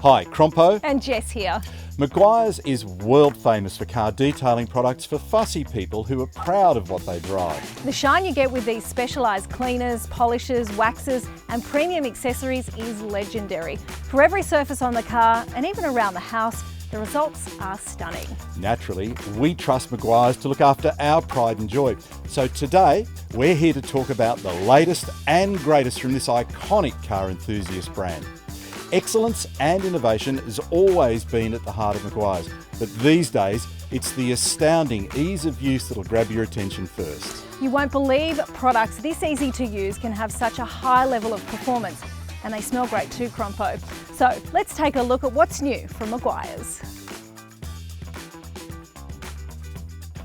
Hi, Crompo. And Jess here. Meguiar's is world famous for car detailing products for fussy people who are proud of what they drive. The shine you get with these specialised cleaners, polishers, waxes and premium accessories is legendary. For every surface on the car and even around the house, the results are stunning. Naturally, we trust Meguiar's to look after our pride and joy. So today, we're here to talk about the latest and greatest from this iconic car enthusiast brand. Excellence and innovation has always been at the heart of Meguiar's, but these days it's the astounding ease of use that'll grab your attention first. You won't believe products this easy to use can have such a high level of performance, and they smell great too, Crompo. So let's take a look at what's new from Meguiar's.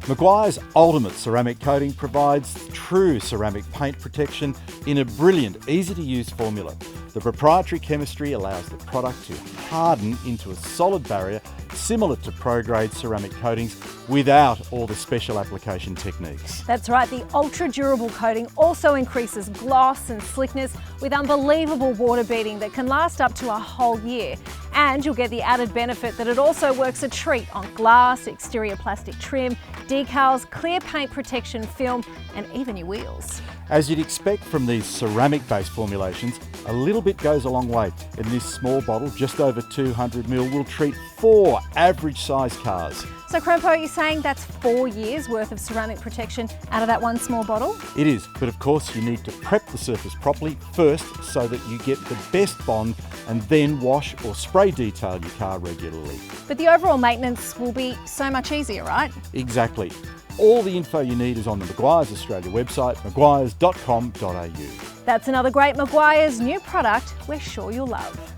Meguiar's ultimate ceramic coating provides true ceramic paint protection in a brilliant, easy-to-use formula. The proprietary chemistry allows the product to harden into a solid barrier similar to pro-grade ceramic coatings without all the special application techniques. That's right, the ultra-durable coating also increases gloss and slickness with unbelievable water beading that can last up to a whole year. And you'll get the added benefit that it also works a treat on glass, exterior plastic trim, decals, clear paint protection film and even your wheels. As you'd expect from these ceramic-based formulations, a little bit goes a long way. In this small bottle, just over 200ml, will treat 4 average-sized cars. So Crompo, are you saying that's 4 years worth of ceramic protection out of that one small bottle? It is, but of course you need to prep the surface properly first so that you get the best bond and then wash or spray detail your car regularly. But the overall maintenance will be so much easier, right? Exactly. All the info you need is on the Meguiar's Australia website, meguiars.com.au. That's another great Meguiar's new product we're sure you'll love.